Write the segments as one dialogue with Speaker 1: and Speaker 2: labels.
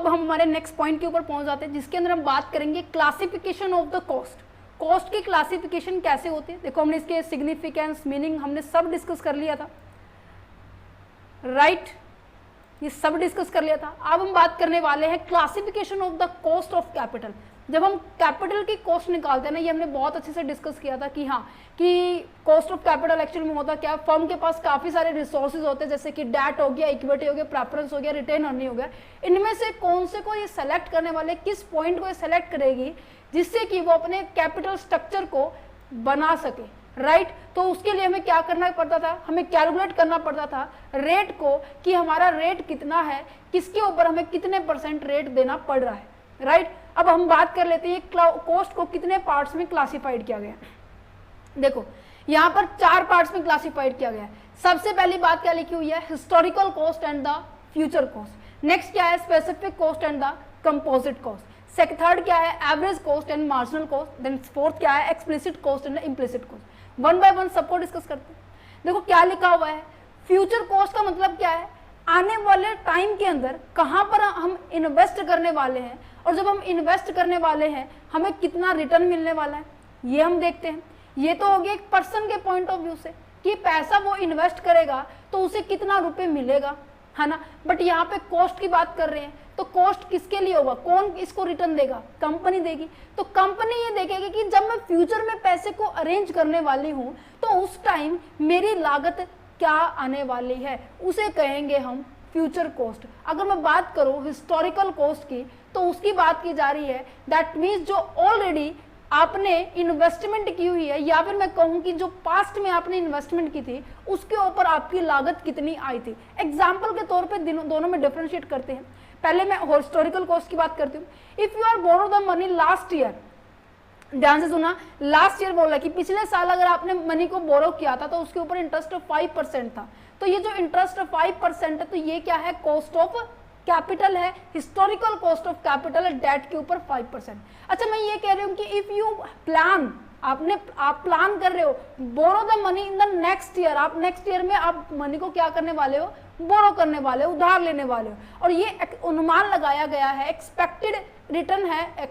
Speaker 1: अब हम हमारे नेक्स्ट पॉइंट के ऊपर पहुंच जाते हैं, जिसके अंदर हम बात करेंगे classification of the cost. Cost की क्लासिफिकेशन कैसे होती है, देखो हमने इसके सिग्निफिकेंस, मीनिंग हमने सब डिस्कस कर लिया था, राइट ये सब डिस्कस कर लिया था। अब हम बात करने वाले हैं classification of the cost of capital. जब हम कैपिटल की कॉस्ट निकालते हैं ना, ये हमने बहुत अच्छे से डिस्कस किया था कि हाँ कि कॉस्ट ऑफ कैपिटल एक्चुअली में होता क्या, फर्म के पास काफी सारे रिसोर्सेज होते हैं, जैसे कि डेट हो गया, इक्विटी हो गया, प्रेफरेंस हो गया, रिटेन अर्निंग हो गया। इनमें से कौन से को ये सेलेक्ट करने वाले, किस पॉइंट को ये सेलेक्ट करेगी जिससे कि वो अपने कैपिटल स्ट्रक्चर को बना सके, राइट तो उसके लिए हमें क्या करना पड़ता था, हमें कैलकुलेट करना पड़ता था रेट को, कि हमारा रेट कितना है, किसके ऊपर हमें कितने % रेट देना पड़ रहा है, राइट। अब हम बात कर लेते हैं कॉस्ट को कितने पार्ट्स में क्लासिफाइड किया गया। देखो यहाँ पर 4 पार्ट्स में क्लासिफाइड किया गया है। सबसे पहली बात क्या लिखी हुई है, historical cost and the future cost. Next क्या है, specific cost and the composite cost. Third क्या है, average cost and marginal cost. Then fourth क्या है, explicit cost and implicit cost. One by one सबको डिस्कस करते हैं। देखो क्या लिखा हुआ है, फ्यूचर कॉस्ट का मतलब क्या है, आने वाले टाइम के अंदर कहां पर हम इन्वेस्ट करने वाले हैं, और जब हम इन्वेस्ट करने वाले हैं हमें कितना रिटर्न मिलने वाला है, ये हम देखते हैं। ये तो हो गया एक पर्सन के पॉइंट ऑफ व्यू से कि पैसा वो इन्वेस्ट करेगा तो उसे कितना रुपए मिलेगा, है ना। बट यहाँ पे कॉस्ट की बात कर रहे हैं, तो कॉस्ट किसके लिए होगा, कौन इसको रिटर्न देगा, कंपनी देगी। तो कंपनी ये देखेगी कि जब मैं फ्यूचर में पैसे को अरेंज करने वाली हूँ तो उस टाइम मेरी लागत क्या आने वाली है, उसे कहेंगे हम फ्यूचर कॉस्ट। अगर मैं बात करूं हिस्टोरिकल कॉस्ट की, तो उसकी बात की जा रही है, दैट मीन्स जो ऑलरेडी आपने इन्वेस्टमेंट की हुई है, या फिर मैं कहूं कि जो पास्ट में आपने इन्वेस्टमेंट की थी उसके ऊपर आपकी लागत कितनी आई थी। एग्जाम्पल के तौर पे दोनों में डिफरेंशिएट करते हैं। पहले मैं हिस्टोरिकल कॉस्ट की बात करती हूँ। If you are borrow the money last year, ध्यान से सुना, लास्ट ईयर बोला कि पिछले साल अगर आपने मनी को बोरो किया था तो उसके ऊपर इंटरेस्ट 5% था, तो ये जो इंटरेस्ट 5% है तो ये क्या है, कॉस्ट ऑफ कैपिटल है। हिस्टोरिकल कॉस्ट ऑफ कैपिटल है डेट के ऊपर 5%। अच्छा मैं ये कह रही हूँ कि इफ यू प्लान, आप प्लान कर रहे हो borrow the money in the next year, आप नेक्स्ट ईयर में आप मनी को क्या करने वाले हो, बोरो करने वाले हो, उधार लेने वाले हो, और ये अनुमान लगाया गया है, एक्सपेक्टेड रिटर्न है,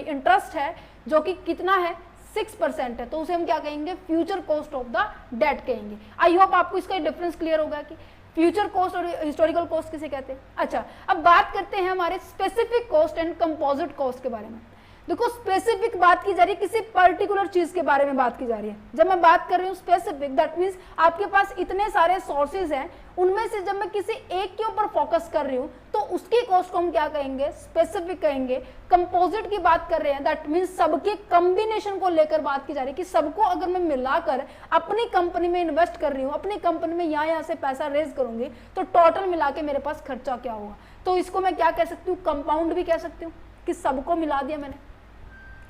Speaker 1: इंटरेस्ट है जो कि कितना है 6% है, तो उसे हम क्या कहेंगे, future cost of the debt कहेंगे। आई होप आपको इसका डिफरेंस क्लियर होगा कि फ्यूचर कॉस्ट और हिस्टोरिकल कॉस्ट किसे कहते हैं। अच्छा अब बात करते हैं हमारे specific cost and composite cost के बारे में। देखो स्पेसिफिक बात की जा रही है, किसी पर्टिकुलर चीज के बारे में बात की जा रही है। जब मैं बात कर रही हूँ स्पेसिफिक, दैट मीन्स आपके पास इतने सारे सोर्सेज हैं, उनमें से जब मैं किसी एक के ऊपर फोकस कर रही हूँ तो उसकी कॉस्ट को हम क्या कहेंगे, स्पेसिफिक कहेंगे। कंपोजिट की बात कर रहे हैं, दैट मीन्स सबके कॉम्बिनेशन को लेकर बात की जा रही है कि सबको अगर मैं मिलाकर अपनी कंपनी में इन्वेस्ट कर रही हूँ, अपनी कंपनी में यहाँ से पैसा रेज करूंगी तो टोटल मिला के मेरे पास खर्चा क्या होगा। तो इसको मैं क्या कह सकती हूँ, कंपाउंड भी कह सकती हूँ कि सबको मिला दिया मैंने,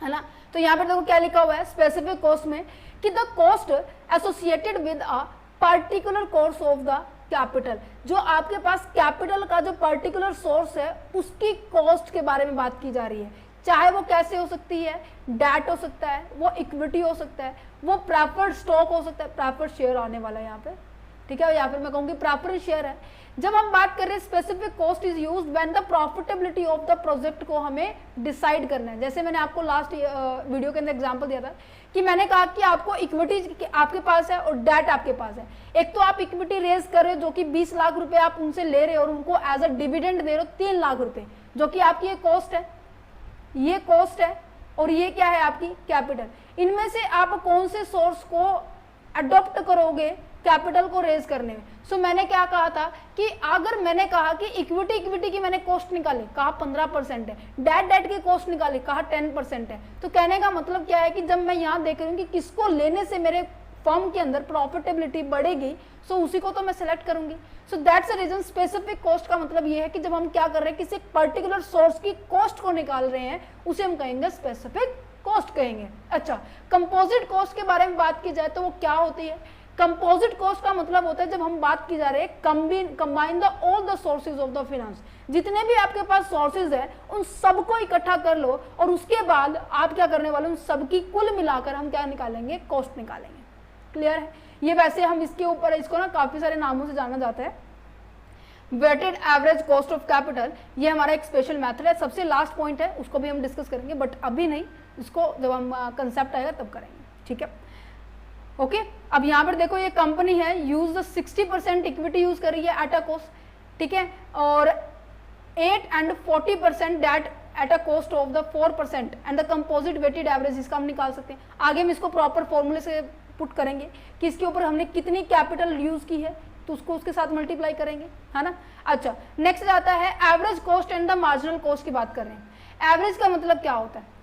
Speaker 1: है ना। तो यहाँ पर देखो क्या लिखा हुआ है स्पेसिफिक कॉस्ट में कि the cost associated with a particular course of the capital, जो आपके पास कैपिटल का जो पर्टिकुलर सोर्स है उसकी कॉस्ट के बारे में बात की जा रही है। चाहे वो कैसे हो सकती है, डेट हो सकता है, वो इक्विटी हो सकता है, वो प्रेफर्ड स्टॉक हो सकता है, प्रेफर्ड शेयर आने वाला है यहाँ पे, ठीक है, या फिर मैं कहूँगी प्रेफरेंस शेयर है। जब हम बात कर रहे हैं specific cost is used when the profitability of the project को हमें डिसाइड करना है। जैसे मैंने आपको लास्ट वीडियो के अंदर एग्जांपल दिया था कि मैंने कहा कि आपको इक्विटी आपके पास है और डेट आपके पास है। एक तो आप इक्विटी रेज कर रहे हो जो कि 20 लाख रुपए आप उनसे ले रहे हो और उनको एज अ डिविडेंड दे रहे हो 3 लाख रुपए, जो कि आपकी ये कॉस्ट है, ये कॉस्ट है, और ये क्या है आपकी कैपिटल। इनमें से आप कौन से सोर्स को अडॉप्ट करोगे कैपिटल को रेज करने में। सो मैंने क्या कहा था कि अगर मैंने कहा कि इक्विटी की मैंने कॉस्ट निकाली, कहा 15% है, डेट की कॉस्ट निकाली, कहा 10% है, तो कहने का मतलब क्या है कि जब मैं यहाँ देख रही हूँ कि किसको लेने से मेरे फर्म के अंदर प्रॉफिटेबिलिटी बढ़ेगी, सो उसी को तो मैं सेलेक्ट करूंगी। So that's a reason specific cost का मतलब ये है कि जब हम क्या कर रहे हैं, किसी पर्टिकुलर सोर्स की कॉस्ट को निकाल रहे हैं, उसे हम कहेंगे स्पेसिफिक कॉस्ट कहेंगे। अच्छा कंपोजिट कॉस्ट के बारे में बात की जाए तो वो क्या होती है। कंपोजिट कॉस्ट का मतलब होता है जब हम बात की जा रहे हैं combine the all the sources of the finance, जितने भी आपके पास सोर्सेज है उन सबको इकट्ठा कर लो और उसके बाद आप क्या करने वाले, उन सबकी कुल मिलाकर हम क्या निकालेंगे, कॉस्ट निकालेंगे। क्लियर है। ये वैसे हम इसके ऊपर इसको ना काफी सारे नामों से जाना जाता है, weighted average cost of capital, ये हमारा एक स्पेशल मेथड है, सबसे लास्ट पॉइंट है, उसको भी हम डिस्कस करेंगे, बट अभी नहीं, इसको जब हम कंसेप्ट आएगा तब करेंगे, ठीक है। ओके, अब यहाँ पर देखो ये कंपनी है, यूज द 60% इक्विटी यूज कर रही है एट अ कॉस्ट, ठीक है, और 8 and 40% debt at a cost of the 4% and the composite weighted average, इसका हम निकाल सकते हैं। आगे हम इसको प्रॉपर फॉर्मूले से पुट करेंगे कि इसके ऊपर हमने कितनी कैपिटल यूज की है, तो उसको उसके साथ मल्टीप्लाई करेंगे, है ना। अच्छा, नेक्स्ट आता है average cost and the marginal cost की बात कर रहे हैं। एवरेज का मतलब क्या होता है?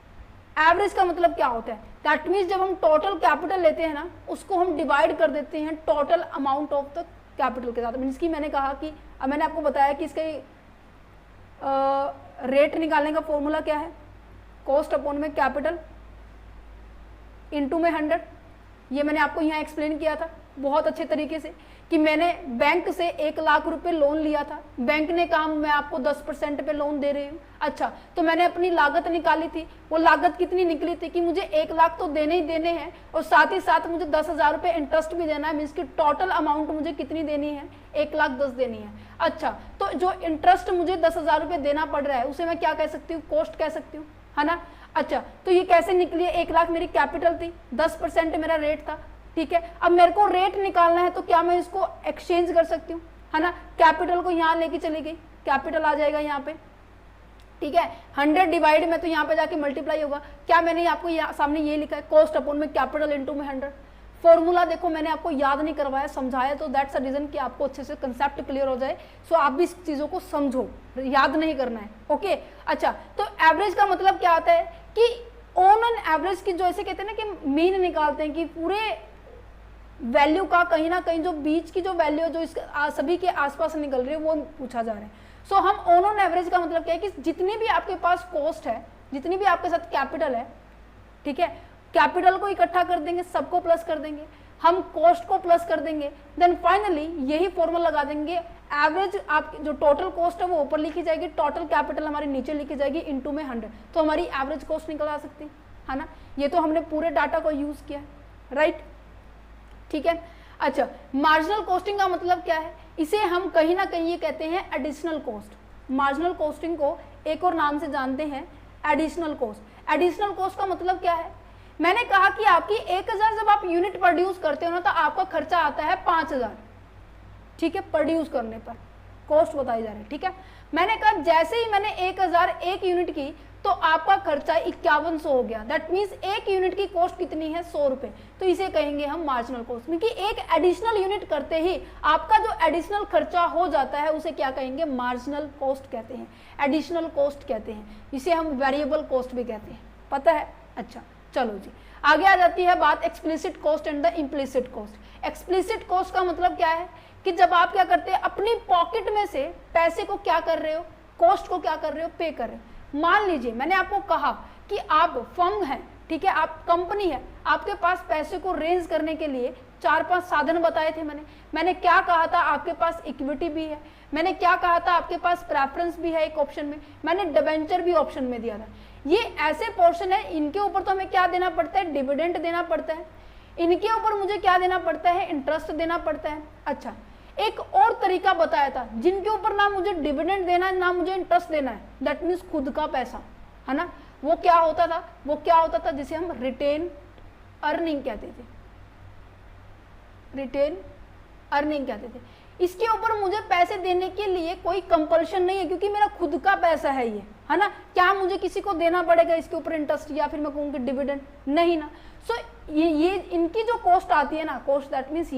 Speaker 1: एवरेज का मतलब क्या होता है? दैट मीन्स जब हम टोटल कैपिटल लेते हैं ना, उसको हम डिवाइड कर देते हैं total amount of the capital के साथ। मीन्स की मैंने कहा कि अब मैंने आपको बताया कि इसके रेट निकालने का फॉर्मूला क्या है, कॉस्ट अपॉन में कैपिटल इनटू में 100। ये मैंने आपको यहाँ एक्सप्लेन किया था बहुत अच्छे तरीके से कि मैंने बैंक से 1 लाख रुपए लोन लिया था, बैंक ने कहा मैं आपको 10% पे लोन दे रही हूँ। अच्छा, तो मैंने अपनी लागत निकाली थी, वो लागत कितनी निकली थी कि मुझे 1 लाख तो देने ही देने हैं और साथ ही साथ मुझे 10,000 रुपये इंटरेस्ट भी देना है। मीन्स की टोटल अमाउंट मुझे कितनी देनी है? 1,10,000 देनी है। अच्छा, तो जो इंटरेस्ट मुझे 10,000 रुपये देना पड़ रहा है उसे मैं क्या कह सकती हूँ? कॉस्ट कह सकती हूँ, है ना। अच्छा, तो ये कैसे निकली है? 1 लाख मेरी कैपिटल थी, 10% मेरा रेट था, ठीक है। अब मेरे को रेट निकालना है, तो क्या मैं इसको एक्सचेंज कर सकती हूँ, है ना। कैपिटल को यहाँ लेके चली गई, कैपिटल आ जाएगा यहाँ पे, ठीक है। 100 डिवाइड में तो यहाँ पे जाके मल्टीप्लाई होगा। क्या मैंने आपको यहाँ सामने ये लिखा है, कॉस्ट अपॉन में कैपिटल इनटू में 100। फॉर्मूला देखो मैंने आपको याद नहीं करवाया, समझाया, तो दैट्स अ रीजन कि आपको अच्छे से कंसेप्ट क्लियर हो जाए। सो आप भी इस चीजों को समझो, याद नहीं करना है, ओके। अच्छा, तो एवरेज का मतलब क्या आता है कि ऑन एन एवरेज की, जो ऐसे कहते हैं ना कि मीन निकालते हैं कि पूरे वैल्यू का कहीं ना कहीं जो बीच की जो वैल्यू जो इस सभी के आसपास निकल रही है वो पूछा जा रहा है। सो हम ऑन एवरेज का मतलब क्या है कि जितनी भी आपके पास कॉस्ट है, जितनी भी आपके साथ कैपिटल है, ठीक है, कैपिटल को इकट्ठा कर देंगे, सबको प्लस कर देंगे, हम कॉस्ट को प्लस कर देंगे, देन फाइनली यही फॉर्मूला लगा देंगे। एवरेज आप जो टोटल कॉस्ट है वो ऊपर लिखी जाएगी, टोटल कैपिटल हमारी नीचे लिखी जाएगी, इनटू में 100, तो हमारी एवरेज कॉस्ट निकल आ सकती है ना। ये तो हमने पूरे डाटा को यूज किया, राइट, ठीक है। अच्छा, मार्जिनल कॉस्टिंग का मतलब क्या है? इसे हम कहीं ना कहीं ये कहते हैं एडिशनल कॉस्ट। मार्जिनल कॉस्टिंग को एक और नाम से जानते हैं, एडिशनल कॉस्ट। एडिशनल कॉस्ट का मतलब क्या है? मैंने कहा कि आपकी 1000 जब आप यूनिट प्रोड्यूस करते हो ना, तो आपका खर्चा आता है 5000, ठीक है, प्रोड्यूस करने पर कॉस्ट बताई जा रही है, ठीक है। मैंने कहा जैसे ही मैंने 1000 एक यूनिट की तो आपका खर्चा 5100 हो गया। दैट मीन्स एक यूनिट की कॉस्ट कितनी है? 100 रुपए। तो इसे कहेंगे हम मार्जिनल कॉस्ट, क्योंकि एक एडिशनल यूनिट करते ही आपका जो एडिशनल खर्चा हो जाता है उसे क्या कहेंगे? मार्जिनल कॉस्ट कहते हैं, एडिशनल कॉस्ट कहते हैं, इसे हम वेरिएबल कॉस्ट भी कहते हैं, पता है। अच्छा, चलो जी, आगे आ जाती है बात explicit cost and the implicit cost. Explicit cost का मतलब क्या है कि जब आप क्या करते हैं, अपनी पॉकेट में से पैसे को क्या कर रहे हो, कॉस्ट को क्या कर रहे हो, पे कर रहे हो। मान लीजिए मैंने आपको कहा कि आप फर्म है, ठीक है, आप कंपनी है, आपके पास पैसे को रेंज करने के लिए 4-5 साधन बताए थे। मैंने क्या कहा था? आपके पास इक्विटी भी है, मैंने क्या कहा था? आपके पास प्रेफरेंस भी है एक ऑप्शन में, मैंने डिबेंचर भी ऑप्शन में दिया था। ये ऐसे पोर्शन है, इनके ऊपर तो हमें क्या देना पड़ता है? डिविडेंड देना पड़ता है। इनके ऊपर मुझे क्या देना पड़ता है? इंटरेस्ट देना पड़ता है। अच्छा, एक और तरीका बताया था जिनके ऊपर ना मुझे डिविडेंड देना है ना मुझे इंटरेस्ट देना है, दैट मीन्स खुद का पैसा, है ना। वो क्या होता था? वो क्या होता था जिसे हम रिटेन अर्निंग कहते थे, रिटेन अर्निंग कहते थे। इसके ऊपर मुझे पैसे देने के लिए कोई कंपल्शन नहीं है, क्योंकि मेरा खुद का पैसा है ये, है ना। क्या मुझे किसी को देना पड़ेगा इसके ऊपर इंटरेस्ट, या फिर मैं कहूँगी डिविडेंड? नहीं ना। सो ये इनकी जो कॉस्ट आती है ना, कॉस्ट दैट मीन्स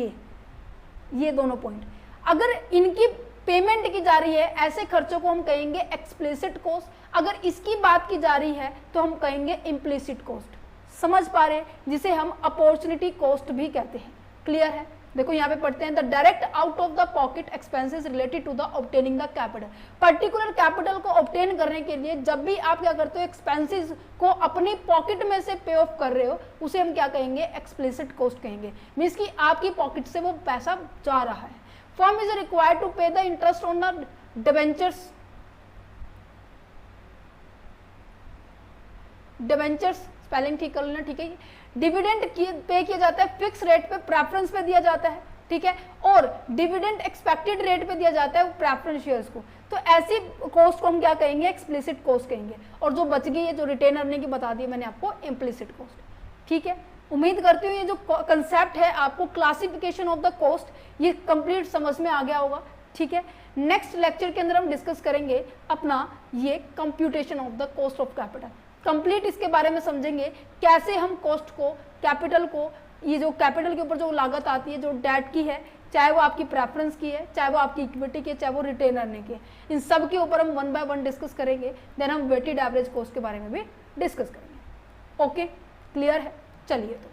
Speaker 1: ये दोनों पॉइंट, अगर इनकी पेमेंट की जा रही है ऐसे खर्चों को हम कहेंगे एक्सप्लिसिट कॉस्ट, अगर इसकी बात की जा रही है तो हम कहेंगे इम्प्लिसिट कॉस्ट। समझ पा रहे हैं, जिसे हम अपॉर्चुनिटी कॉस्ट भी कहते हैं। क्लियर है? देखो यहाँ पे पढ़ते हैं, the direct out of the pocket expenses related to the obtaining the capital. Particular capital को ऑब्टेन करने के लिए जब भी आप क्या करते हो, एक्सपेंसेस को अपनी पॉकेट में से पे ऑफ कर रहे हो, उसे हम क्या कहेंगे? एक्सप्लिसिट कॉस्ट कहेंगे। मीन्स कि आपकी पॉकेट से वो पैसा जा रहा है। फर्म इज रिक्वायर्ड टू पे the interest on the debentures, debentures spelling ठीक कर लेना, ठीक है। डिविडेंड पे किया जाता है फिक्स रेट पे, प्रेफरेंस पे दिया जाता है, ठीक है, और डिविडेंड एक्सपेक्टेड रेट पे दिया जाता है प्रेफरेंस शेयर्स को, तो ऐसी कॉस्ट को हम क्या कहेंगे, एक्सप्लिसिट कॉस्ट कहेंगे। और जो बच गई है, जो रिटेन अर्निंग की बता दी मैंने आपको, इम्प्लिसिट कॉस्ट, ठीक है। उम्मीद करती हूँ ये जो कंसेप्ट है आपको क्लासिफिकेशन ऑफ द कॉस्ट ये कंप्लीट समझ में आ गया होगा, ठीक है। नेक्स्ट लेक्चर के अंदर हम डिस्कस करेंगे अपना ये computation of the cost of capital, complete इसके बारे में समझेंगे कैसे हम कॉस्ट को, कैपिटल को, ये जो कैपिटल के ऊपर जो लागत आती है, जो डेट की है, चाहे वो आपकी प्रेफरेंस की है, चाहे वो आपकी इक्विटी की है, चाहे वो रिटेन अर्निंग की है, इन सब के ऊपर हम 1 बाय 1 डिस्कस करेंगे। देन हम वेटेड एवरेज कॉस्ट के बारे में भी डिस्कस करेंगे। ओके, क्लियर है? चलिए तो